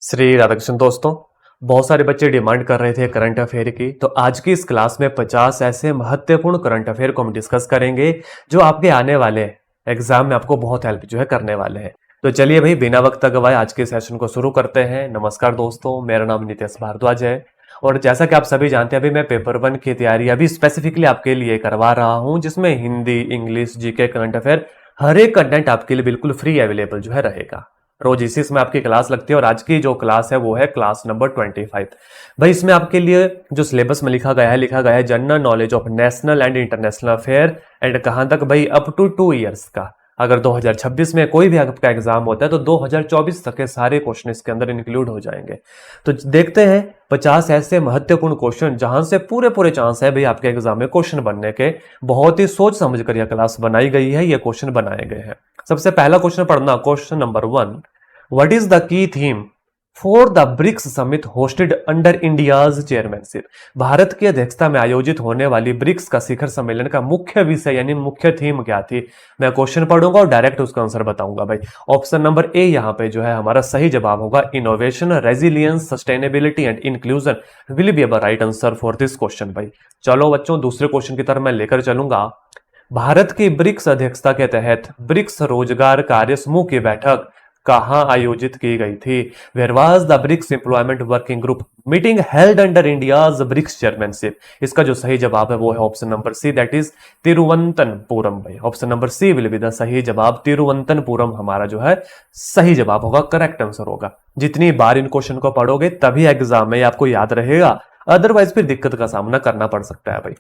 श्री राधाकृष्ण दोस्तों, बहुत सारे बच्चे डिमांड कर रहे थे करंट अफेयर की। तो आज की इस क्लास में 50 ऐसे महत्वपूर्ण करंट अफेयर को हम डिस्कस करेंगे जो आपके आने वाले एग्जाम में आपको बहुत हेल्प जो है करने वाले हैं। तो चलिए भाई, बिना वक्त गवाए आज के सेशन को शुरू करते हैं। नमस्कार दोस्तों, मेरा नाम नितेश भारद्वाज है और जैसा कि आप सभी जानते हैं, अभी मैं पेपर 1 की तैयारी अभी स्पेसिफिकली आपके लिए करवा रहा हूं, जिसमें Hindi, English, GK, current affair हर एक कंटेंट आपके लिए बिल्कुल फ्री अवेलेबल जो है रहेगा। रोज इसी में आपकी क्लास लगती है और आज की जो क्लास है वो है क्लास नंबर 25। भाई, इसमें आपके लिए जो सिलेबस में लिखा गया है general knowledge of national and international affair and कहां तक भाई, अप टू 2 इयर्स का। अगर 2026 में कोई भी आपका एग्जाम होता है तो 2024 तक के सारे क्वेश्चन इसके अंदर इंक्लूड हो जाएंगे। तो देखते हैं 50 ऐसे महत्वपूर्ण क्वेश्चन जहां से पूरे पूरे चांस है भाई आपके एग्जाम में क्वेश्चन बनने के। बहुत ही सोच समझ कर यह क्लास बनाई गई है, ये क्वेश्चन बनाए गए हैं। सबसे पहला क्वेश्चन पढ़ना, question number 1। What is the key theme for the BRICS summit hosted under India's chairmanship? Bharat की अध्यक्षता में आयोजित होने वाली ब्रिक्स का शिखर सम्मेलन का मुख्य विषय यानी मुख्य थीम क्या थी? मैं क्वेश्चन पढ़ूंगा और डायरेक्ट उसका आंसर बताऊंगा भाई। ऑप्शन नंबर ए यहाँ पे जो है हमारा सही जवाब होगा। Innovation, resilience, sustainability and inclusion will be a right answer for this question भाई। चलो बच्चों, दूसरे क्वेश्चन की तरफ मैं लेकर चलूंगा। भारत की ब्रिक्स अध्यक्षता के तहत ब्रिक्स रोजगार कार्य समूह की बैठक कहां आयोजित की गई थी? Where was the BRICS employment working group meeting held under India's BRICS chairmanship? इसका जो सही जवाब है वो है option number C, that is Thiruvananthapuram भाई। Option number C will be the सही जवाब। तिरुवनंतपुरम हमारा जो है सही जवाब होगा, करेक्ट आंसर होगा। जितनी बार इन क्वेश्चन को पढ़ोगे तभी एग्जाम में आपको याद रहेगा, अदरवाइज फिर दिक्कत का सामना करना पड़ सकता है भाई।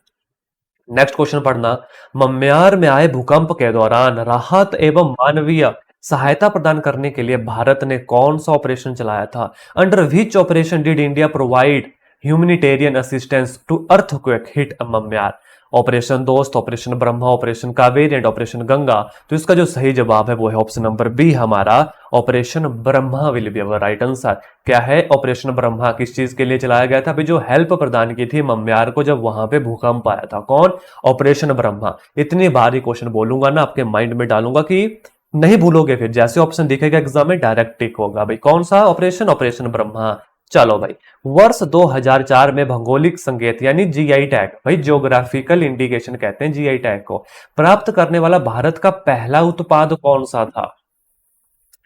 नेक्स्ट क्वेश्चन पढ़ना, म्यांमार में आए भूकंप के दौरान राहत एवं मानवीय सहायता प्रदान करने के लिए भारत ने कौन सा ऑपरेशन चलाया था? Under which operation did India provide humanitarian assistance to earthquake hit Myanmar? Operation Dost, operation Brahma, operation Kaveri and operation Ganga. तो इसका जो सही जवाब है वो है ऑप्शन नंबर बी हमारा, operation Brahma will be our right answer. क्या है ऑपरेशन ब्रह्मा? किस चीज के लिए चलाया गया था? अभी जो हेल्प प्रदान की थी म्यांमार को जब वहां पे भूकंप आया था। कौन? ऑपरेशन ब्रह्मा। इतनी बार ये क्वेश्चन बोलूंगा ना, आपके माइंड में डालूंगा कि नहीं भूलोगे, फिर जैसे ऑप्शन दिखेगा एग्जाम में डायरेक्ट टिक होगा भाई। कौन सा ऑपरेशन? ऑपरेशन ब्रह्मा। चलो भाई, वर्ष 2004 में भौगोलिक संकेत यानी जीआई टैग, भाई ज्योग्राफिकल इंडिकेशन कहते हैं जीआई टैग को, प्राप्त करने वाला भारत का पहला उत्पाद कौन सा था?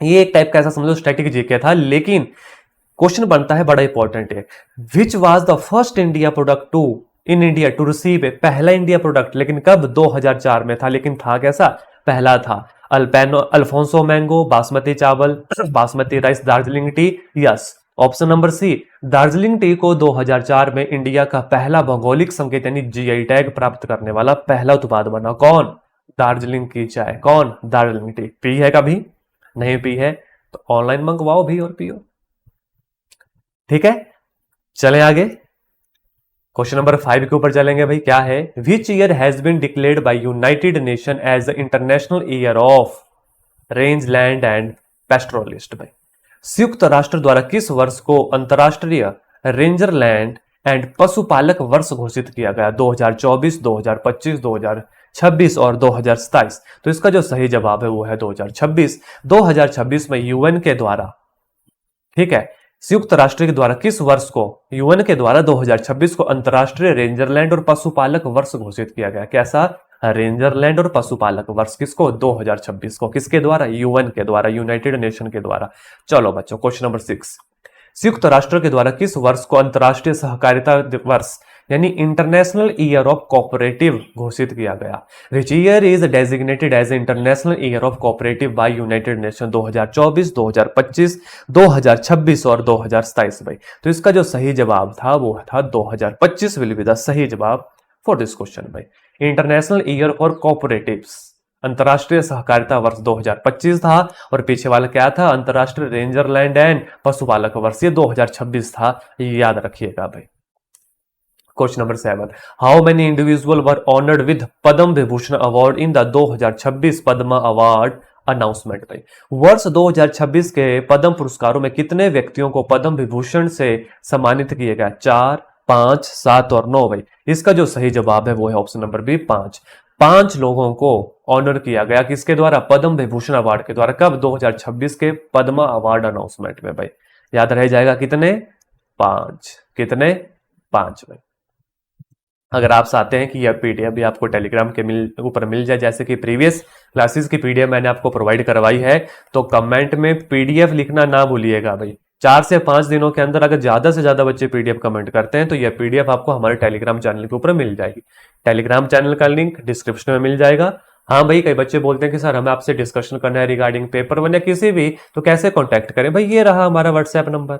ये एक टाइप का ऐसा समझो स्टैटिक जीके था, लेकिन क्वेश्चन बनता है बड़ा इंपॉर्टेंट है। Which was the first India product to in India to receive? पहला इंडिया प्रोडक्ट, लेकिन कब? 2004 में था, लेकिन था कैसा? पहला था। अल्पेनो अल्फोंसो मैंगो, बासमती चावल, basmati rice, Darjeeling tea. Yes, option number C, Darjeeling tea को 2004 में इंडिया का पहला भौगोलिक संकेत यानी जीआई टैग प्राप्त करने वाला पहला उत्पाद बना। कौन? दार्जिलिंग की चाय। कौन? दार्जिलिंग टी। पी है कभी? नहीं पी है तो ऑनलाइन मंगवाओ भी और पियो, ठीक है। चले आगे, क्वेश्चन नंबर 5 के ऊपर चलेंगे भाई। क्या है? Which year has been declared by United Nation as the international year of range land and pastoralist? भाई, संयुक्त राष्ट्र द्वारा किस वर्ष को अंतरराष्ट्रीय रेंजर लैंड एंड पशुपालक वर्ष घोषित किया गया? 2024, 2025, 2026 और 2027। तो इसका जो सही जवाब है वो है 2026। 2026 में यूएन के द्वारा, ठीक है, संयुक्त राष्ट्र के द्वारा किस वर्ष को, यूएन के द्वारा 2026 को अंतरराष्ट्रीय रेंजरलैंड और पशुपालक वर्ष घोषित किया गया। कैसा? रेंजरलैंड और पशुपालक वर्ष। किसको? 2026 को। किसके द्वारा? यूएन के द्वारा, यूनाइटेड नेशन के द्वारा। चलो बच्चों, क्वेश्चन नंबर 6, संयुक्त राष्ट्र के द्वारा किस वर्ष को अंतरराष्ट्रीय सहकारिता वर्ष यानी इंटरनेशनल ईयर ऑफ कोऑपरेटिव घोषित किया गया? Which year is designated as international year of cooperative by United Nation? 2024, 2025, 2026 और 2027 भाई। तो इसका जो सही जवाब था वो था 2025 विल बी द सही जवाब फॉर दिस क्वेश्चन भाई। इंटरनेशनल ईयर फॉर कोऑपरेटिव्स, अंतरराष्ट्रीय सहकारिता वर्ष 2025 था और पीछे वाला क्या था? अंतरराष्ट्रीय रेंजर लैंड एंड पशुपालक वर्ष, ये 2026 था, याद रखिएगा भाई। Question number 7, how many individual were honoured with Padma Vibhushan award in the 2026 Padma award announcement? भाई, वर्ष 2026 के पद्म पुरस्कारों में कितने व्यक्तियों को पद्म विभूषण से सम्मानित किए गए? 4, 5, 7 और 9 भाई। इसका जो सही जवाब है वो है ऑप्शन नंबर बी, 5। 5 लोगों को ऑनर किया गया किसके द्वारा? पद्म विभूषण अवार्ड के द्वारा। कब? 2026 के पद्मा अवार्ड अनाउंसमेंट में भाई। याद रह जाएगा कितने? 5। कितने? 5 भाई। अगर आप चाहते हैं कि यह पीडीएफ भी आपको टेलीग्राम के ऊपर मिल जाए, जैसे कि प्रीवियस क्लासेस की पीडीएफ मैंने आपको प्रोवाइड करवाई है, तो कमेंट में पीडीएफ लिखना ना भूलिएगा भाई। 4 से 5 दिनों के अंदर अगर ज्यादा से ज्यादा बच्चे पीडीएफ कमेंट करते हैं तो यह पीडीएफ आपको हमारे टेलीग्राम चैनल के ऊपर मिल जाएगी। टेलीग्राम चैनल का लिंक डिस्क्रिप्शन में मिल जाएगा। हाँ भाई, कई बच्चे बोलते हैं कि सर हमें आपसे डिस्कशन करना है रिगार्डिंग पेपर वन या किसी भी, तो कैसे कॉन्टेक्ट करें? भाई ये रहा हमारा WhatsApp number.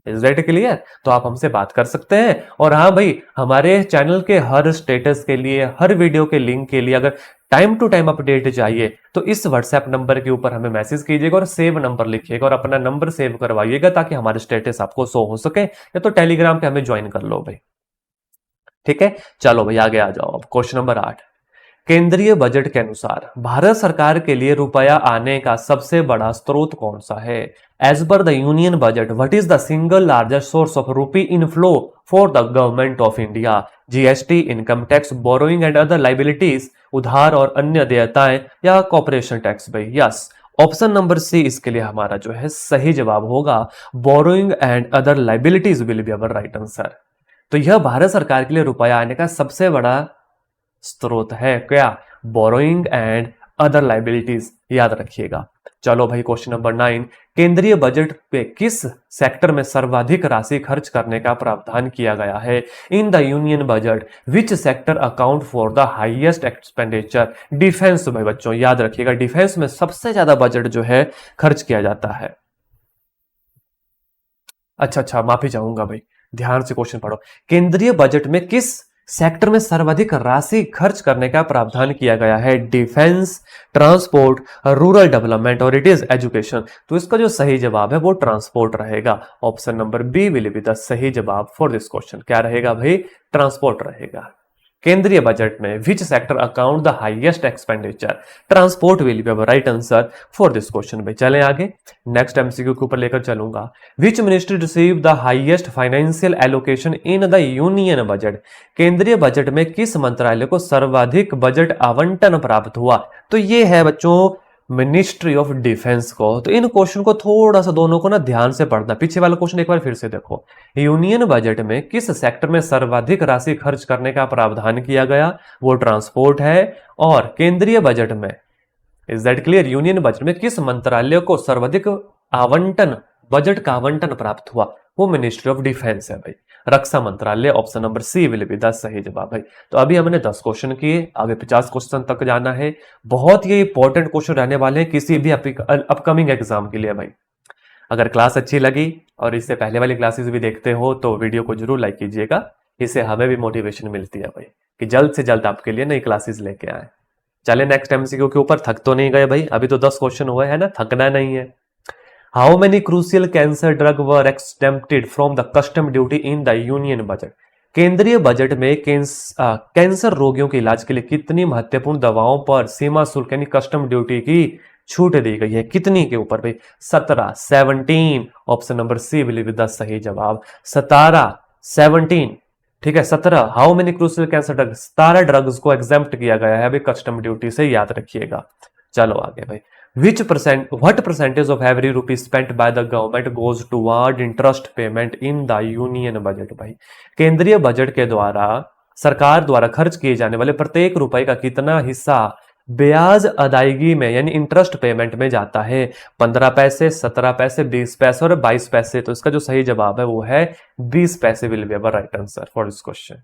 Is that clear? तो आप हमसे बात कर सकते हैं। और हाँ भाई, हमारे चैनल के हर स्टेटस के लिए, हर वीडियो के लिंक के लिए अगर टाइम टू टाइम अपडेट चाहिए तो इस व्हाट्सएप नंबर के ऊपर हमें मैसेज कीजिएगा और सेव नंबर लिखिएगा और अपना नंबर सेव करवाइएगा ताकि हमारे स्टेटस आपको शो हो सके, या तो टेलीग्राम पे हमें ज्वाइन कर लो भाई। ठीक है, चलो भाई आगे आ जाओ। अब क्वेश्चन नंबर 8, केंद्रीय बजट के अनुसार भारत सरकार के लिए रुपया आने का सबसे बड़ा स्रोत कौन सा है? As per the union budget, what is the single largest source of rupee inflow for the government of India? GST, income tax, borrowing and other liabilities, उधार और अन्य देयताएं, या कॉर्पोरेशन टैक्स भाई? यस, ऑप्शन नंबर सी इसके लिए हमारा जो है सही जवाब होगा। Borrowing and other liabilities will be our right answer. तो यह भारत सरकार के लिए रुपया आने का सबसे बड़ा स्रोत है क्या? बोरोइंग एंड अदर लाइबिलिटीज, याद रखिएगा। चलो भाई क्वेश्चन नंबर 9, केंद्रीय बजट पे किस सेक्टर में सर्वाधिक राशि खर्च करने का प्रावधान किया गया है? इन the union budget which sector account for the highest expenditure? Defence भाई बच्चों, याद रखिएगा डिफेंस में सबसे ज्यादा बजट जो है खर्च किया जाता है। अच्छा, माफी चाहूंगा भाई, ध्यान से क्वेश्चन पढ़ो। केंद्रीय बजट में किस सेक्टर में सर्वाधिक राशि खर्च करने का प्रावधान किया गया है? डिफेंस, ट्रांसपोर्ट, रूरल डेवलपमेंट और इट इज एजुकेशन। तो इसका जो सही जवाब है वो ट्रांसपोर्ट रहेगा। Option number B will be the सही जवाब फॉर दिस क्वेश्चन। क्या रहेगा भाई? ट्रांसपोर्ट रहेगा। केंद्रीय बजट में which sector account the highest expenditure? Transport will be right answer for this question. भाई चलें आगे, नेक्स्ट एमसीक्यू के ऊपर लेकर चलूंगा। Which ministry receive the highest financial allocation in the union budget? केंद्रीय बजट में किस मंत्रालय को सर्वाधिक बजट आवंटन प्राप्त हुआ? तो ये है बच्चों मिनिस्ट्री ऑफ डिफेंस को। तो इन क्वेश्चन को थोड़ा सा दोनों को ना ध्यान से पढ़ना। पीछे वाला क्वेश्चन एक बार फिर से देखो, यूनियन बजट में किस सेक्टर में सर्वाधिक राशि खर्च करने का प्रावधान किया गया? वो ट्रांसपोर्ट है। और केंद्रीय बजट में, is that clear, union budget में किस मंत्रालय को सर्वाधिक आवंटन, बजट का आवंटन प्राप्त हुआ? वो मिनिस्ट्री ऑफ डिफेंस है भाई, रक्षा मंत्रालय। Option number C will be the सही जवाब भाई। तो अभी हमने 10 क्वेश्चन किए, आगे 50 क्वेश्चन तक जाना है। बहुत ही इंपॉर्टेंट क्वेश्चन रहने वाले हैं किसी भी अपकमिंग एग्जाम के लिए भाई। अगर क्लास अच्छी लगी और इससे पहले वाली क्लासेस भी देखते हो तो वीडियो को जरूर लाइक कीजिएगा, इससे हमें भी मोटिवेशन मिलती है भाई कि जल्द से जल्द आपके लिए नई क्लासेस लेके आए। चले नेक्स्ट एमसीक्यू के ऊपर। थक तो नहीं गए भाई? अभी तो 10 क्वेश्चन हुए हैं ना, थकना नहीं है। How many crucial cancer drug were exempted from the custom duty in the union budget? केंद्रीय बजट में कैंसर रोगियों के इलाज के लिए कितनी महत्वपूर्ण दवाओं पर सीमा शुल्क यानी कस्टम ड्यूटी की छूट दी गई है? कितनी के ऊपर भाई? 17, 17। Option number C will be the सही जवाब। 17, 17, ठीक है 17। How many crucial cancer drug? 17 drugs को एग्जेम्प्ट किया गया है अभी कस्टम ड्यूटी से, याद रखिएगा। चलो आगे भाई, what percentage of every rupee spent by the government goes toward interest payment in the union budget? भाई केंद्रीय बजट के द्वारा, सरकार द्वारा खर्च किए जाने वाले प्रत्येक रुपए का कितना हिस्सा ब्याज अदायगी में यानी इंटरेस्ट पेमेंट में जाता है? 15 पैसे, 17 पैसे, 20 पैसे और 22 पैसे। तो इसका जो सही जवाब है वो है 20 पैसे will be our right answer for this question.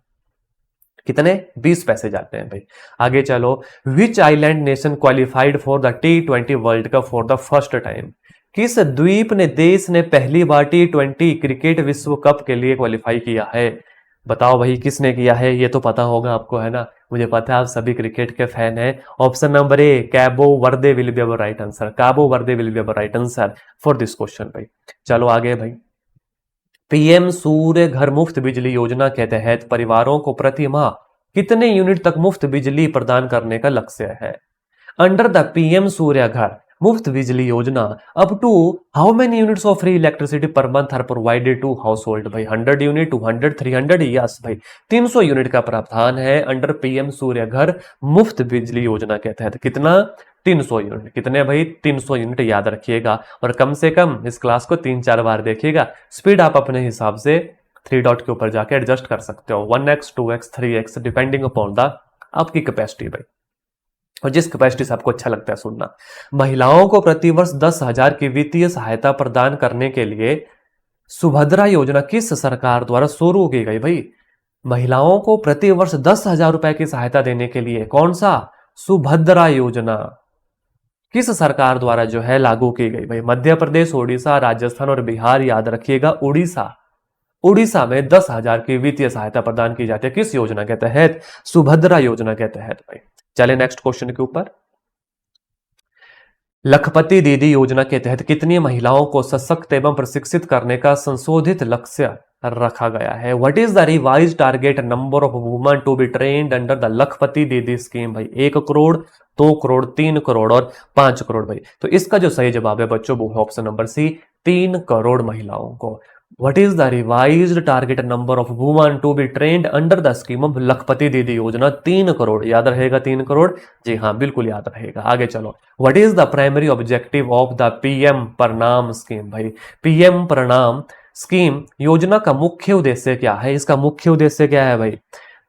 कितने? 20 पैसे जाते हैं भाई। आगे चलो, which island nation qualified for the T20 world cup for the first time? किस द्वीप ने देश ने पहली बार T20 क्रिकेट विश्व कप के लिए क्वालिफाई किया है? बताओ भाई किसने किया है? ये तो पता होगा आपको, है ना? मुझे पता है आप सभी क्रिकेट के फैन हैं। Option number A, कैबो Varde will be our right answer. Cabo Varde will be our right answer for this question भाई। चलो आगे भाई, पीएम सूर्य घर मुफ्त बिजली योजना के तहत परिवारों को प्रति माह कितने यूनिट तक मुफ्त बिजली प्रदान करने का लक्ष्य है? अंडर द पीएम सूर्य घर मुफ्त बिजली योजना up to how many units of free electricity per month are provided to household भाई 100 यूनिट 200 300 यस भाई 300 यूनिट का प्रावधान है अंडर पीएम सूर्य घर मुफ्त बिजली योजना के तहत। कितना? 300 यूनिट। कितने भाई? 300 यूनिट याद रखिएगा और कम से कम इस क्लास को 3-4 बार देखिएगा। स्पीड आप अपने हिसाब से 3 डॉट के ऊपर जाके एडजस्ट कर सकते हो 1x 2x 3x depending upon the आपकी कैपेसिटी भाई और जिस कैपेसिटी से आपको अच्छा लगता है सुनना। महिलाओं को प्रतिवर्ष 10,000 की वित्तीय सहायता प्रदान करने के लिए सुभद्रा योजना किस सरकार द्वारा शुरू की गई भाई? महिलाओं को प्रतिवर्ष 10,000 रुपए की सहायता देने के लिए कौन सा? सुभद्रा योजना किस सरकार द्वारा जो है लागू की गई भाई? मध्य प्रदेश, उड़ीसा, राजस्थान और बिहार। याद रखिएगा उड़ीसा। उड़ीसा में 10,000 की वित्तीय सहायता प्रदान की जाती है किस योजना के तहत? सुभद्रा योजना के तहत भाई। चले नेक्स्ट क्वेश्चन के ऊपर। लखपति दीदी योजना के तहत कितनी महिलाओं को सशक्त एवं प्रशिक्षित करने का संशोधित लक्ष्य रखा गया है? What is the revise target number of women to be trained under the Lakhpati Didi scheme भाई? 1 करोड़, 2 करोड़, 3 करोड़ और 5 करोड़ भाई। तो इसका जो सही जवाब है बच्चों वो है ऑप्शन नंबर सी, 3 करोड़ महिलाओं को। What is the revised target number of women to be trained under the scheme of लखपति दीदी योजना? 3 करोड़। याद रहेगा 3 करोड़? जी हाँ बिल्कुल याद रहेगा। आगे चलो। What is the primary objective of the PM प्रणाम स्कीम भाई? PM प्रणाम स्कीम योजना का मुख्य उद्देश्य क्या है? इसका मुख्य उद्देश्य क्या है भाई?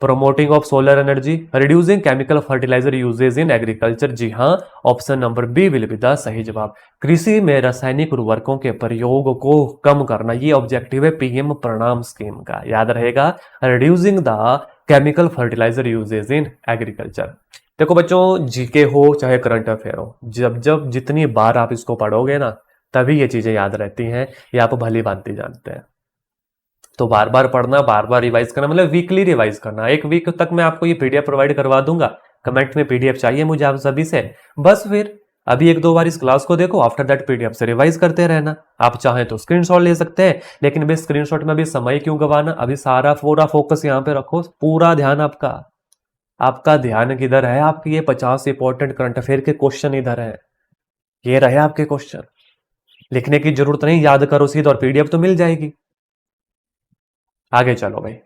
Promoting of solar energy, reducing chemical fertiliser usages in agriculture. जी हाँ option number B will be the सही जवाब। कृषि में रासायनिक उर्वरकों के प्रयोग को कम करना, ये ऑब्जेक्टिव है पीएम प्रणाम स्कीम का। याद रहेगा reducing the chemical fertiliser usages in agriculture. देखो बच्चों जीके हो चाहे करंट अफेयर हो, जब जब जितनी बार आप इसको पढ़ोगे ना तभी ये चीजें याद रहती हैं, ये आप भली भांति जानते हैं। तो बार बार पढ़ना, बार बार रिवाइज करना, मतलब वीकली रिवाइज करना। 1 वीक तक मैं आपको ये पीडीएफ प्रोवाइड करवा दूंगा। कमेंट में पीडीएफ चाहिए मुझे आप सभी से, बस फिर अभी 1-2 बार इस क्लास को देखो, आफ्टर दैट पीडीएफ से रिवाइज करते रहना। आप चाहें तो स्क्रीनशॉट ले सकते हैं, लेकिन भाई स्क्रीनशॉट में अभी समय क्यों गवाना? अभी सारा पूरा फोकस यहाँ पे रखो, पूरा ध्यान आपका ध्यान किधर है? आपके ये 50 इंपॉर्टेंट करंट अफेयर के क्वेश्चन इधर है, ये रहे आपके क्वेश्चन। लिखने की जरूरत नहीं, याद करो सीधा और पीडीएफ तो मिल जाएगी। आगे चलो भाई।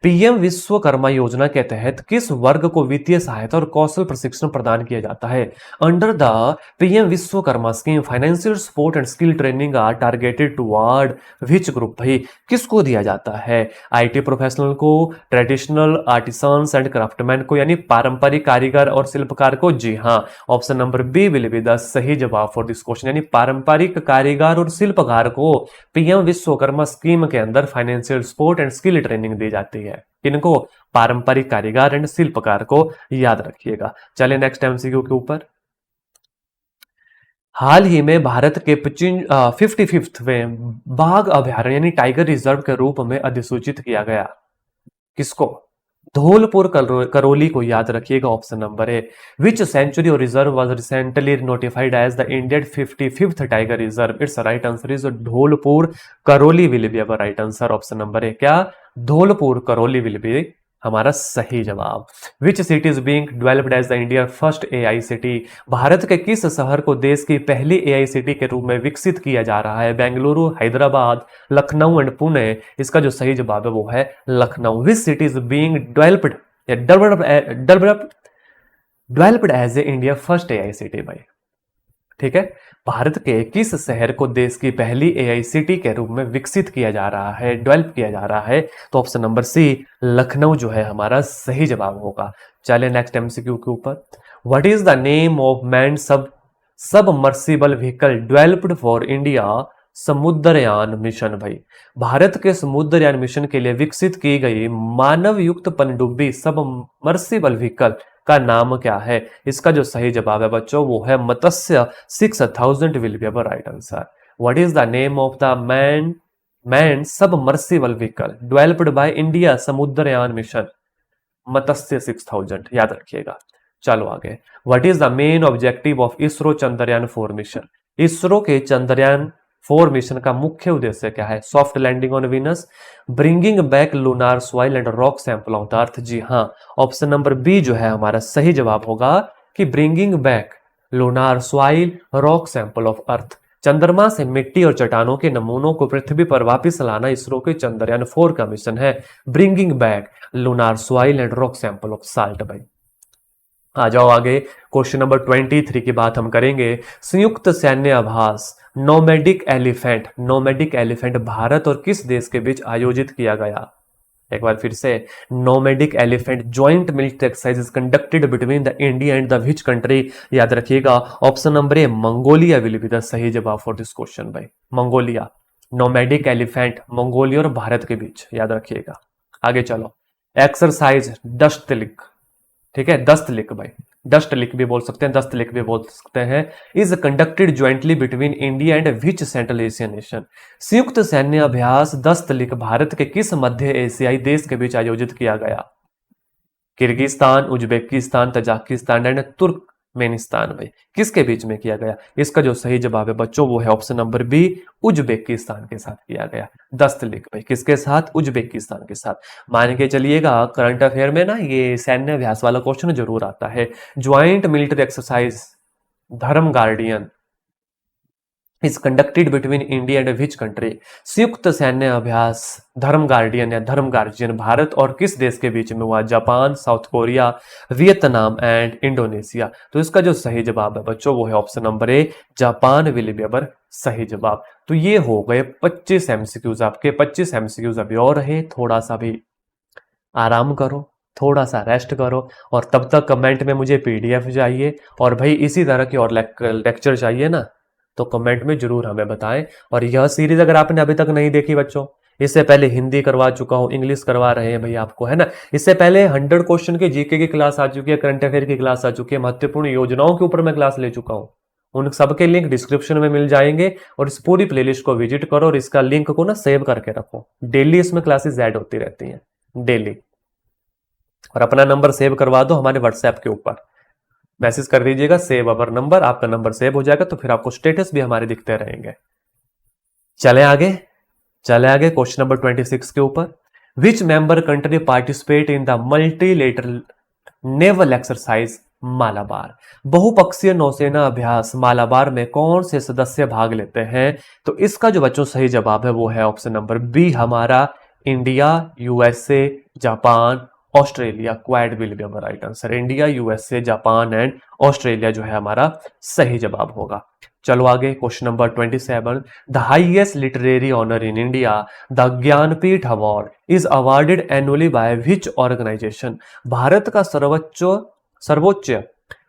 पीएम विश्वकर्मा योजना के तहत किस वर्ग को वित्तीय सहायता और कौशल प्रशिक्षण प्रदान किया जाता है? Under the PM Vishwakarma scheme financial support and skill training are targeted toward which group भाई? किसको दिया जाता है? आईटी प्रोफेशनल को, ट्रेडिशनल आर्टिसंस एंड क्राफ्टमैन को, यानी पारंपरिक कारीगर और शिल्पकार को। जी हाँ option number B will be the सही जवाब फॉर दिस क्वेश्चन, यानी पारंपरिक कारीगर और शिल्पकार को पीएम विश्वकर्मा स्कीम के अंदर financial support and skill training दी जाती है। इनको पारंपरिक कारीगर एंड शिल्पकार को याद रखिएगा। चले नेक्स्ट एमसीक्यू के ऊपर। हाल ही में भारत के 55वें बाघ अभयारण्य यानी टाइगर रिजर्व के रूप में अधिसूचित किया गया। किसको? धौलपुर करौली को याद रखिएगा, option number A. Which sanctuary or reserve was recently notified as the Indian 55th tiger reserve? Its right answer is Dholpur Karauli will be our right answer, option number A. क्या? धौलपुर करौली विल बी हमारा सही जवाब। Which city is being developed as the India first AI city? Bharat के किस शहर को देश की पहली एआई सिटी के रूप में विकसित किया जा रहा है? बेंगलुरु, हैदराबाद, लखनऊ एंड पुणे। इसका जो सही जवाब है वो है Lucknow. Which city is being developed as a India first AI city भाई? ठीक है, भारत के किस शहर को देश की पहली एआई सिटी के रूप में विकसित किया जा रहा है, डेवलप किया जा रहा है? तो ऑप्शन नंबर सी लखनऊ जो है हमारा सही जवाब होगा। चले नेक्स्ट एमसीक्यू के ऊपर। What is the name of man submersible vehicle developed for India Samudrayaan mission भाई? भारत के समुद्रयान मिशन के लिए विकसित की गई मानव युक्त पनडुब्बी सबमर्सिबल व्हीकल का नाम क्या है? इसका जो सही जवाब है बच्चों वो है Matsya 6000 will be our right answer. What is the name of the manned submersible vehicle developed by India Samudrayaan mission? Matsya 6000 याद रखिएगा। चलो आगे। What is the main objective of ISRO Chandrayaan 4 mission? ISRO के चंद्रयान 4 मिशन का मुख्य उद्देश्य क्या है? Soft landing on Venus, bringing back lunar soil and rock sample of the earth. जी हाँ ऑप्शन नंबर बी जो है हमारा सही जवाब होगा कि bringing back lunar soil rock sample of earth, चंद्रमा से मिट्टी और चट्टानों के नमूनों को पृथ्वी पर वापस लाना इसरो के चंद्रयान 4 का मिशन है। Bringing back lunar soil and rock sample of salt भाई। आ जाओ आगे, क्वेश्चन नंबर 23 की बात हम करेंगे। संयुक्त सैन्य अभ्यास नोमैडिक एलिफेंट भारत और किस देश के बीच आयोजित किया गया? एक बार फिर से, nomadic elephant joint military exercise is conducted between the India and the which country? याद रखिएगा option number A Mongolia will be the सही जवाब फॉर दिस क्वेश्चन भाई। मंगोलिया, नोमैडिक एलिफेंट मंगोलिया और भारत के बीच, याद रखिएगा। आगे चलो, एक्सरसाइज डस्ट लिक, ठीक है, दस्त लिक भाई, डस्ट लिक भी बोल सकते हैं, दस्त लिक भी बोल सकते हैं। Is conducted jointly between India and which central Asian nation? संयुक्त सैन्य अभ्यास दस्त लिक भारत के किस मध्य एशियाई देश के बीच आयोजित किया गया? Kyrgyzstan, Uzbekistan, Tajikistan and Turkmenistan भाई, किसके बीच में किया गया? इसका जो सही जवाब है बच्चों वो है ऑप्शन नंबर बी, उज्बेकिस्तान के साथ किया गया। दस्त लिक भाई किसके साथ? उज्बेकिस्तान के साथ। मान के चलिएगा करंट अफेयर में ना ये सैन्य अभ्यास वाला क्वेश्चन जरूर आता है। ज्वाइंट मिलिट्री एक्सरसाइज धर्म guardian is conducted between India and which country? संयुक्त सैन्य अभ्यास धर्म गार्डियन या धर्म गार्जियन भारत और किस देश के बीच में हुआ? Japan, south Korea, Vietnam and Indonesia. तो इसका जो सही जवाब है बच्चों वो है option number A, Japan will be अवर सही जवाब। तो ये हो गए 25 एमसीक्यूज आपके। 25 एमसीक्यूज अभी और रहे, थोड़ा सा भी आराम करो, थोड़ा सा रेस्ट करो, और तब तक कमेंट में मुझे पीडीएफ चाहिए, और भाई इसी तरह की और लेक्चर चाहिए ना तो कमेंट में जरूर हमें बताएं। और यह सीरीज अगर आपने अभी तक नहीं देखी बच्चों, इससे पहले हिंदी करवा चुका हूं, इंग्लिश करवा रहे हैं भाई आपको, है ना। इससे पहले 100 क्वेश्चन के जीके की क्लास आ चुकी है, करंट अफेयर की क्लास आ चुकी है, महत्वपूर्ण योजनाओं के ऊपर मैं क्लास ले चुका हूं। उन सबके लिंक डिस्क्रिप्शन में मिल जाएंगे, और इस पूरी प्लेलिस्ट को विजिट करो और इसका लिंक को ना सेव करके रखो। डेली इसमें क्लासेस ऐड होती रहती हैं, डेली। और अपना नंबर सेव करवा दो हमारे व्हाट्सएप के ऊपर, मैसेज कर दीजिएगा सेव अवर नंबर, आपका नंबर सेव हो जाएगा तो फिर आपको स्टेटस भी हमारे दिखते रहेंगे। चले आगे, क्वेश्चन नंबर 26 के ऊपर। Which member country participate in the multilateral naval exercise Malabar? बहुपक्षीय नौसेना अभ्यास मालाबार में कौन से सदस्य भाग लेते हैं? तो इसका जो बच्चों सही जवाब है वो है ऑप्शन नंबर बी हमारा, India, USA, Japan, Australia. Quad will be our right answer. India, USA, Japan and Australia जो है हमारा सही जवाब होगा। चलो आगे, question number 27। The highest literary honour in India, the Jnanpith award, is awarded annually by which organisation? Bharat का सर्वोच्च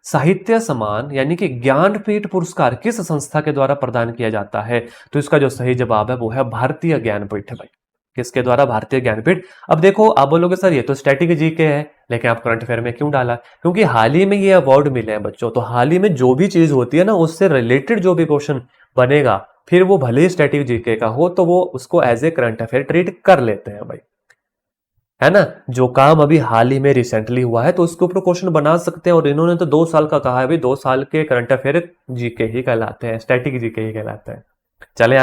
साहित्य सम्मान यानी कि ज्ञानपीठ पुरस्कार किस संस्था के द्वारा प्रदान किया जाता है? तो इसका जो सही जवाब है वो है भारतीय ज्ञानपीठ भाई। किसके द्वारा? भारतीय ज्ञानपीठ। अब देखो आप बोलोगे सर ये तो स्टैटिक जीके है, लेकिन आप करंट अफेयर में क्यों डाला? क्योंकि हाल ही में ये अवार्ड मिले हैं बच्चों, तो हाल ही में जो भी चीज होती है ना उससे रिलेटेड जो भी क्वेश्चन बनेगा, फिर वो भले ही स्टैटिक जीके का हो तो वो उसको as a current affair treat कर लेते हैं भाई, है ना। जो काम अभी हाल ही में रिसेंटली हुआ है तो उसके ऊपर क्वेश्चन बना सकते हैं, और इन्होंने तो 2 साल का कहा है भाई, 2 साल के करंट अफेयर जीके ही कहलाते हैं, स्टैटिक जीके ही कहलाते हैं। चले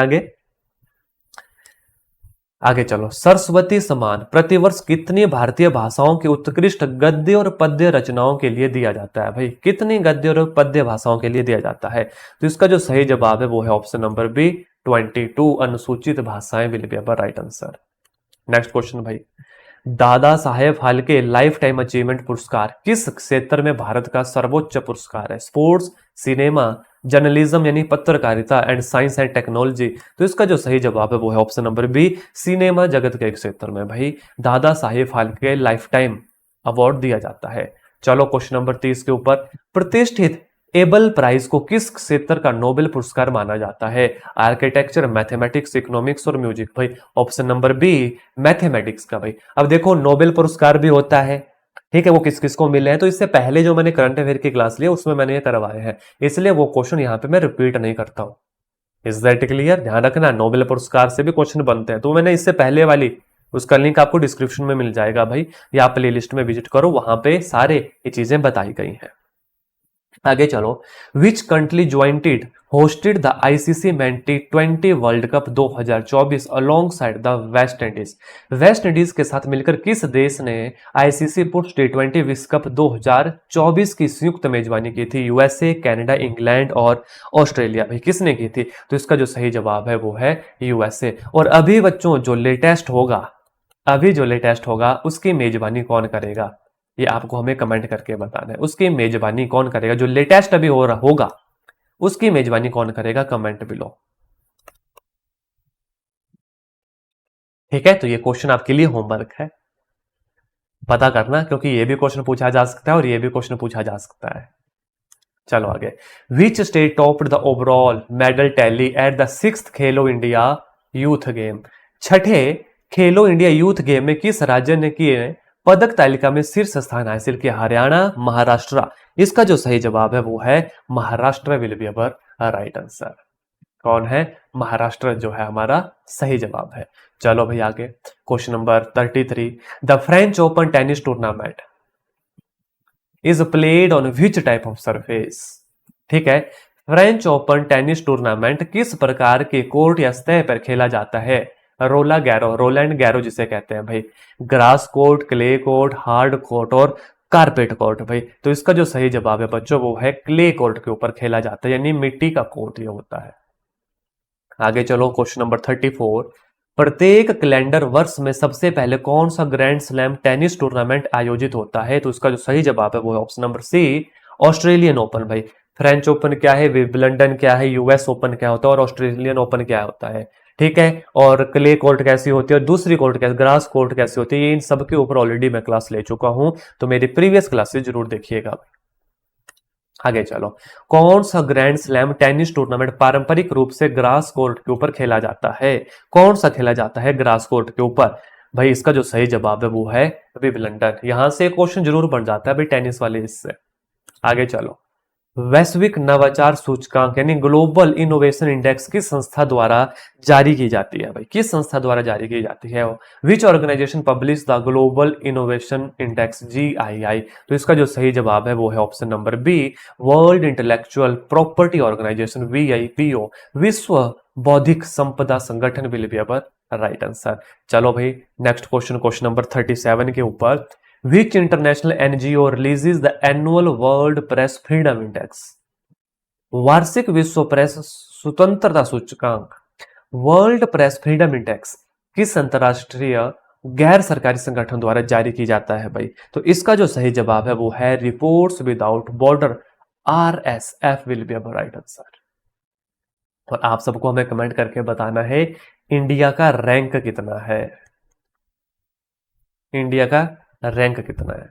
आगे चलो। सरस्वती सम्मान प्रतिवर्ष कितनी भारतीय भाषाओं की उत्कृष्ट गद्य और पद्य रचनाओं के लिए दिया जाता है भाई? कितनी गद्य और पद्य भाषाओं के लिए दिया जाता है? तो इसका जो सही जवाब है वो है ऑप्शन नंबर बी, 22 अनुसूचित भाषाएं will be our right answer. Next question भाई। Dada Saheb Phalke life time achievement पुरस्कार किस क्षेत्र में भारत का सर्वोच्च पुरस्कार है? स्पोर्ट्स, सिनेमा, जर्नलिज्म यानी पत्रकारिता एंड साइंस एंड टेक्नोलॉजी। तो इसका जो सही जवाब है वो है ऑप्शन नंबर बी, सिनेमा जगत के क्षेत्र में भाई Dada Saheb Phalke life time award दिया जाता है। चलो क्वेश्चन नंबर 30 के ऊपर। प्रतिष्ठित एबल प्राइज को किस क्षेत्र का नोबेल पुरस्कार माना जाता है? आर्किटेक्चर, मैथमेटिक्स, इकोनॉमिक्स और म्यूजिक भाई। ऑप्शन नंबर बी मैथमेटिक्स का भाई। अब देखो नोबेल पुरस्कार भी होता है, ठीक है, वो किस किस को मिले हैं, तो इससे पहले जो मैंने करंट अफेयर की क्लास ली है उसमें मैंने ये करवाए हैं, इसलिए वो क्वेश्चन यहाँ पे मैं रिपीट नहीं करता हूँ। Is that clear? ध्यान रखना नोबेल पुरस्कार से भी क्वेश्चन बनते हैं, तो मैंने इससे पहले वाली उसका लिंक आपको डिस्क्रिप्शन में मिल जाएगा भाई, या प्ले लिस्ट में विजिट करो, वहां पे सारे ये चीजें बताई गई हैं। आगे चलो, which country jointed hosted the ICC main T20 world cup 2024 along side the West Indies. West Indies के साथ मिलकर किस देश ने आईसीसी पुरुष T20 विश्व कप 2024 की संयुक्त मेजबानी की थी? यूएसए, कनाडा, इंग्लैंड और ऑस्ट्रेलिया। भाई किसने की थी? तो इसका जो सही जवाब है वो है यूएसए। और अभी बच्चों जो लेटेस्ट होगा उसकी मेजबानी कौन करेगा, ये आपको हमें कमेंट करके बताना है। उसकी मेजबानी कौन करेगा? जो लेटेस्ट अभी हो रहा होगा उसकी मेजबानी कौन करेगा? Comment below. ठीक है, तो ये क्वेश्चन आपके लिए होमवर्क है, पता करना, क्योंकि ये भी क्वेश्चन पूछा जा सकता है और ये भी क्वेश्चन पूछा जा सकता है। चलो आगे, which state topped the overall medal tally at the 6th Khelo India youth game. छठे खेलो इंडिया यूथ गेम में किस राज्य ने किए पदक तालिका में शीर्ष स्थान हासिल किया? हरियाणा, महाराष्ट्र। इसका जो सही जवाब है वो है Maharashtra will be our right answer. कौन है? महाराष्ट्र जो है हमारा सही जवाब है। चलो भाई आगे, question number 33, the French open tennis tournament is played on which type of surface. ठीक है, फ्रेंच ओपन टेनिस टूर्नामेंट किस प्रकार के कोर्ट या सतह पर खेला जाता है? रोलैंड गैरो जिसे कहते हैं भाई, grass court, clay court, hard court और कारपेट कोर्ट। भाई तो इसका जो सही जवाब है बच्चों वो है क्ले कोर्ट के ऊपर खेला जाता है, यानी मिट्टी का कोर्ट ये होता है। आगे चलो, क्वेश्चन नंबर 34, प्रत्येक कैलेंडर वर्ष में सबसे पहले कौन सा ग्रैंड स्लैम टेनिस टूर्नामेंट आयोजित होता है? तो इसका जो सही जवाब है वो है option number C, Australian Open. भाई फ्रेंच ओपन क्या है, विंबलडन क्या है, यूएस ओपन क्या होता है और ऑस्ट्रेलियन ओपन क्या होता है? ठीक है, और क्ले कोर्ट कैसी होती है और दूसरी कोर्ट कैसी, ग्रास कोर्ट कैसी होती है, ये इन सब के ऊपर ऑलरेडी मैं क्लास ले चुका हूं, तो मेरी प्रीवियस क्लासेस जरूर देखिएगा। आगे चलो, कौन सा ग्रैंड स्लैम टेनिस टूर्नामेंट पारंपरिक रूप से ग्रास कोर्ट के ऊपर खेला जाता है? कौन सा खेला जाता है ग्रास कोर्ट के ऊपर? भाई इसका जो सही जवाब है वो है विंबलडन। यहां से क्वेश्चन जरूर बन जाता है भाई टेनिस वाले इससे। आगे चलो, वैश्विक नवाचार सूचकांक यानी ग्लोबल इनोवेशन इंडेक्स किस संस्था द्वारा जारी की जाती है? भाई किस संस्था द्वारा जारी की जाती है? Which organisation publish the global innovation index, GII। तो इसका जो सही जवाब है वो है option number B, world intellectual property organisation, VIPO, विश्व बौद्धिक संपदा संगठन will be our right answer. चलो भाई नेक्स्ट क्वेश्चन, क्वेश्चन नंबर 37 के ऊपर, Which international NGO releases the annual World Press Freedom Index? वार्षिक विश्व प्रेस स्वतंत्रता सूचकांक, वर्ल्ड प्रेस फ्रीडम इंडेक्स किस अंतरराष्ट्रीय गैर सरकारी संगठन द्वारा जारी की जाता है? भाई तो इसका जो सही जवाब है वो है reports without border, RSF will be our right answer. और आप सबको हमें कमेंट करके बताना है इंडिया का रैंक कितना है, इंडिया का रैंक कितना है।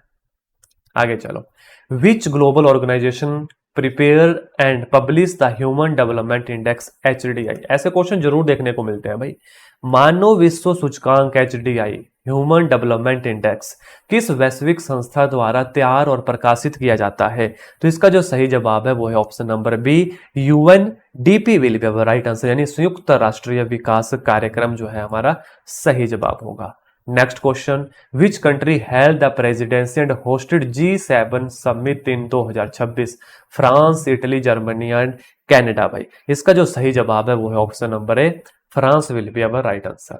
आगे चलो, which global organisation prepare and publish the human development index, HDI। ऐसे क्वेश्चन जरूर देखने को मिलते हैं भाई। मानव विश्व सूचकांक HDI, ह्यूमन डेवलपमेंट इंडेक्स किस वैश्विक संस्था द्वारा तैयार और प्रकाशित किया जाता है? तो इसका जो सही जवाब है वो है option number B, UNDP will be our right answer, यानी संयुक्त राष्ट्रीय विकास कार्यक्रम जो है हमारा सही जवाब होगा। Next question, which country held the presidency and hosted G7 summit in 2026? France, Italy, Germany and Canada. भाई इसका जो सही जवाब है वो है option number A, France will be our right answer.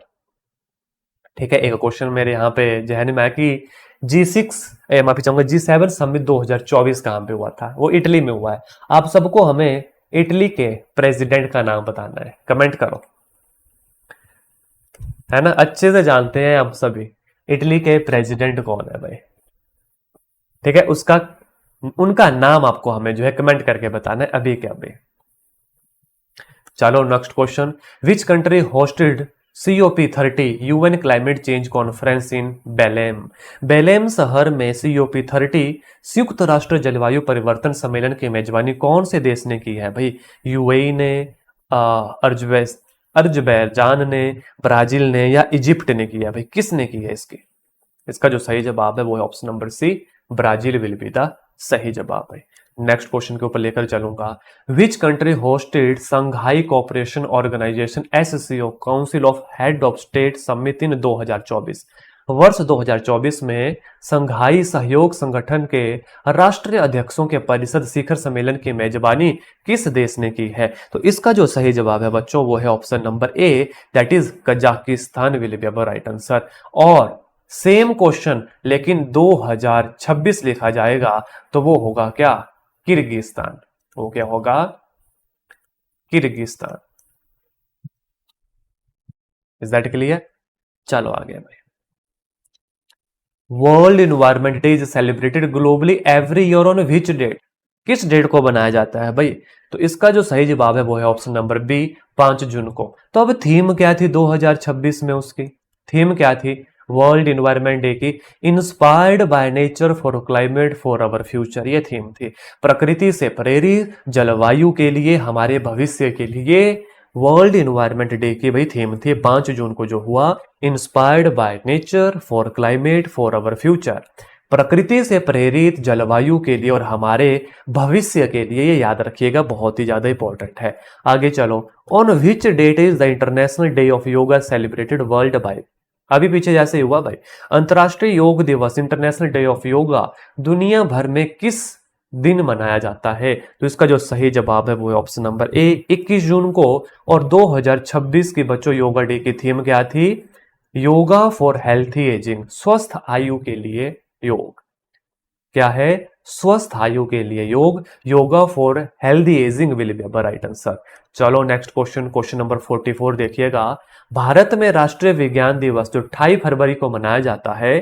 ठीक है, एक क्वेश्चन मेरे यहाँ पे जहन में है कि माफी चाहूंगा G7 समिट 2024 कहां पे हुआ था? वो इटली में हुआ है। आप सबको हमें इटली के प्रेसिडेंट का नाम बताना है, कमेंट करो, है ना, अच्छे से जानते हैं हम सभी इटली के प्रेसिडेंट कौन है भाई। ठीक है, उनका नाम आपको हमें जो है कमेंट करके बताना है अभी के अभी। चलो next question, which country hosted COP30 UN climate change conference in बेलेम? बेलेम शहर में COP30 संयुक्त राष्ट्र जलवायु परिवर्तन सम्मेलन की मेजबानी कौन से देश ने की है? भाई UAE ने, अजरबैजान ने, ब्राजील ने या इजिप्ट ने किया? भाई किसने की है इसकी? इसका जो सही जवाब है वो है option number C, Brazil will be the सही जवाब है। नेक्स्ट क्वेश्चन के ऊपर लेकर चलूंगा, which country hosted Shanghai cooperation organisation SCO council of head of state summit in 2024? वर्ष 2024 में संघाई सहयोग संगठन के राष्ट्रीय अध्यक्षों के परिषद शिखर सम्मेलन की मेजबानी किस देश ने की है? तो इसका जो सही जवाब है बच्चों वो है option number A, that is Kazakhstan will be our right answer. और सेम क्वेश्चन लेकिन 2026 लिखा जाएगा तो वो होगा क्या? किर्गिस्तान। वो क्या होगा? किर्गिस्तान। Is that clear? चलो आगे भाई। World environment day is celebrated globally every year on which date? किस डेट को बनाया जाता है भाई? तो इसका जो सही जवाब है वो है ऑप्शन नंबर बी, 5 जून को। तो अब थीम क्या थी 2026 में? उसकी थीम क्या थी वर्ल्ड इन्वायरमेंट डे की? Inspired by nature for climate for our future, ये थीम थी। प्रकृति से प्रेरित जलवायु के लिए, हमारे भविष्य के लिए वर्ल्ड इन्वायरमेंट डे की भाई थीम थी 5 जून को जो हुआ, inspired by nature for climate for our future. प्रकृति से प्रेरित जलवायु के लिए और हमारे भविष्य के लिए, ये याद रखिएगा, बहुत ही ज्यादा इंपॉर्टेंट है। आगे चलो, on which date is the international day of yoga celebrated world by? अभी पीछे जैसे हुआ भाई, अंतर्राष्ट्रीय योग दिवस, इंटरनेशनल डे ऑफ योगा दुनिया भर में किस दिन मनाया जाता है? तो इसका जो सही जवाब है वो है ऑप्शन नंबर ए, 21 जून को। और 2026 की बच्चों योगा डे की थीम क्या थी? योगा फॉर हेल्थी एजिंग, स्वस्थ आयु के लिए योग। क्या है? स्वस्थ आयु के लिए योग। Yoga for healthy ageing will be our right answer. चलो नेक्स्ट क्वेश्चन, क्वेश्चन नंबर 44 देखिएगा। भारत में राष्ट्रीय विज्ञान दिवस जो 28 फरवरी को मनाया जाता है,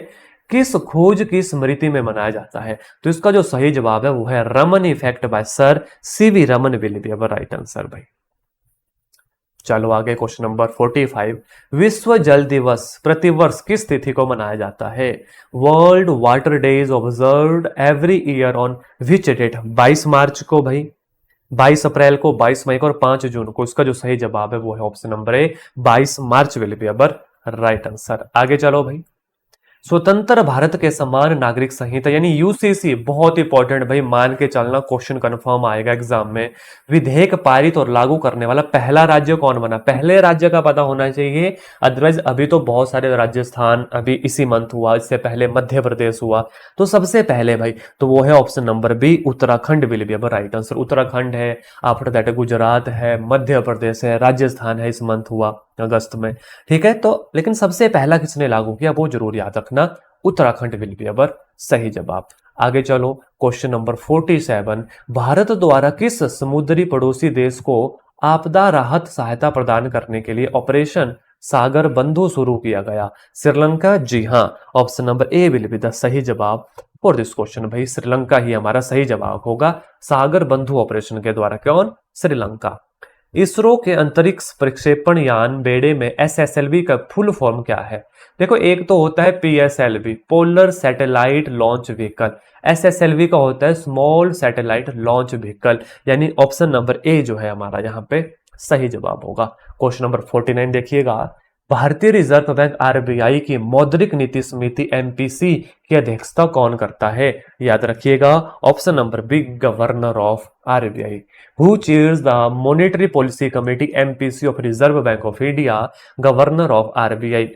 किस खोज की स्मृति में मनाया जाता है? तो इसका जो सही जवाब है वो है Raman effect bye sir CV Raman will be our right answer भाई। चलो आगे क्वेश्चन नंबर 45, विश्व जल दिवस प्रतिवर्ष किस तिथि को मनाया जाता है? World water day is observed every year on which date? 22 March को भाई, 22 अप्रैल को, 22 मई को और 5 जून को। इसका जो सही जवाब है वो है option number A, 22 March will be our right answer. आगे चलो भाई, स्वतंत्र भारत के समान नागरिक संहिता यानी यूसीसी, बहुत इंपॉर्टेंट भाई, मान के चलना क्वेश्चन कंफर्म आएगा एग्जाम में। विधेयक पारित और लागू करने वाला पहला राज्य कौन बना? पहले राज्य का पता होना चाहिए, अदरवाइज अभी तो बहुत सारे राजस्थान अभी इसी मंथ हुआ, इससे पहले मध्य प्रदेश हुआ। तो सबसे पहले भाई तो वो है option number B, Uttarakhand will be our right answer. Uttarakhand है, आफ्टर दैट गुजरात है, मध्य प्रदेश है, राजस्थान है, इस मंथ हुआ अगस्त में। ठीक है, तो लेकिन सबसे पहला किसने लागू किया वो जरूर याद रखना, उत्तराखंड विल बी अवर सही जवाब। आगे चलो, क्वेश्चन नंबर 47, भारत द्वारा किस समुद्री पड़ोसी देश को आपदा राहत सहायता प्रदान करने के लिए ऑपरेशन सागर बंधु शुरू किया गया? श्रीलंका? जी हां, option number A will be the सही जवाब फॉर दिस क्वेश्चन भाई, श्रीलंका ही हमारा सही जवाब होगा सागर बंधु ऑपरेशन के द्वारा। कौन? श्रीलंका। इसरो के अंतरिक्ष प्रक्षेपण यान बेड़े में एसएसएलवी का फुल फॉर्म क्या है? देखो, एक तो होता है PSLV, polar satellite launch vehicle, SSLV का होता है स्मॉल सैटेलाइट लॉन्च व्हीकल, यानी ऑप्शन नंबर ए जो है हमारा यहाँ पे सही जवाब होगा। क्वेश्चन नंबर 49 देखिएगा, भारतीय रिजर्व बैंक आरबीआई की मौद्रिक नीति समिति एमपीसी की अध्यक्षता कौन करता है? याद रखिएगा, option number B, governor of RBI. Who chairs the monetary policy committee MPC of Reserve Bank of India? Governor of RBI.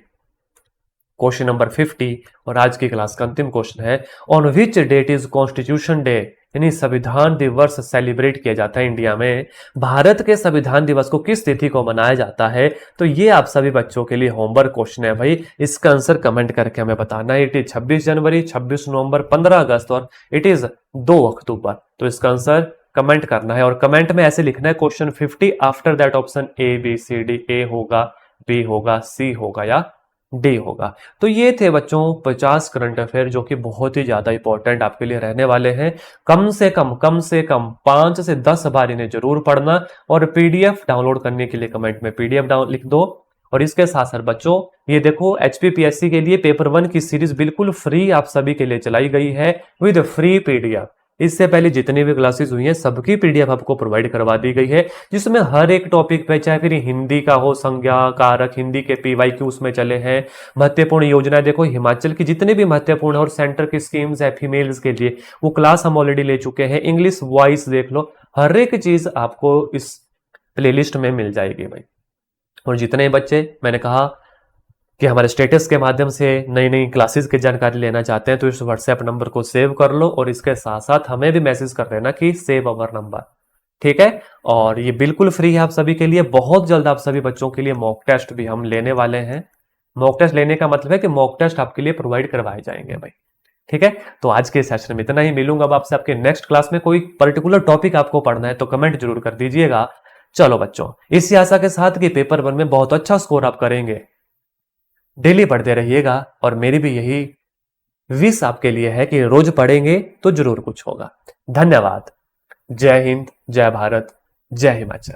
Question number 50 और आज की क्लास का अंतिम क्वेश्चन है, on which date is constitution day यानी संविधान दिवस सेलिब्रेट किया जाता है इंडिया में? भारत के संविधान दिवस को किस तिथि को मनाया जाता है? तो ये आप सभी बच्चों के लिए होमवर्क क्वेश्चन है भाई, इसका आंसर कमेंट करके हमें बताना है। इट इज 26 जनवरी, 26 नवंबर, 15 अगस्त और इट इज 2 अक्टूबर। तो इसका आंसर कमेंट करना है और कमेंट में ऐसे लिखना है question 50, after that option A B C D, A होगा, बी होगा, सी होगा या डी होगा। तो ये थे बच्चों 50 करंट अफेयर जो कि बहुत ही ज्यादा इंपॉर्टेंट आपके लिए रहने वाले हैं। कम से कम 5 से 10 बार इन्हें जरूर पढ़ना और पीडीएफ डाउनलोड करने के लिए कमेंट में पीडीएफ डाउन लिख दो। और इसके साथ साथ बच्चों ये देखो, एचपीपीएससी के लिए पेपर 1 की सीरीज बिल्कुल फ्री आप सभी के लिए चलाई गई है विद फ्री पीडीएफ। इससे पहले जितनी भी क्लासेस हुई हैं सबकी पीडीएफ आपको प्रोवाइड करवा दी गई है, जिसमें हर एक टॉपिक पे, चाहे फिर हिंदी का हो, संज्ञा कारक, हिंदी के पीवाईक्यू उसमें चले हैं, महत्वपूर्ण योजनाएं देखो हिमाचल की जितनी भी महत्वपूर्ण और सेंटर की स्कीम्स है फीमेल्स के लिए वो क्लास हम ऑलरेडी ले चुके हैं। इंग्लिश वॉइस देख लो, हर एक चीज आपको इस प्लेलिस्ट में मिल जाएगी भाई। और जितने बच्चे मैंने कहा कि हमारे स्टेटस के माध्यम से नई नई क्लासेस की जानकारी लेना चाहते हैं तो इस व्हाट्सएप नंबर को सेव कर लो और इसके साथ साथ हमें भी मैसेज कर देना कि सेव अवर नंबर। ठीक है। और ये बिल्कुल फ्री है आप सभी के लिए। बहुत जल्द आप सभी बच्चों के लिए मॉक टेस्ट भी हम लेने वाले हैं। मॉक टेस्ट लेने का मतलब है कि मॉक टेस्ट आपके लिए प्रोवाइड करवाए जाएंगे भाई। ठीक है। तो आज के सेशन में इतना ही। मिलूंगा अब आपसे आपके नेक्स्ट क्लास में। कोई पर्टिकुलर टॉपिक आपको पढ़ना है तो कमेंट जरूर कर दीजिएगा। चलो बच्चों, इसी आशा के साथ कि पेपर 1 में बहुत अच्छा स्कोर आप करेंगे। डेली पढ़ते रहिएगा और मेरी भी यही विश आपके लिए है कि रोज पढ़ेंगे तो जरूर कुछ होगा। धन्यवाद। जय हिंद, जय भारत, जय हिमाचल।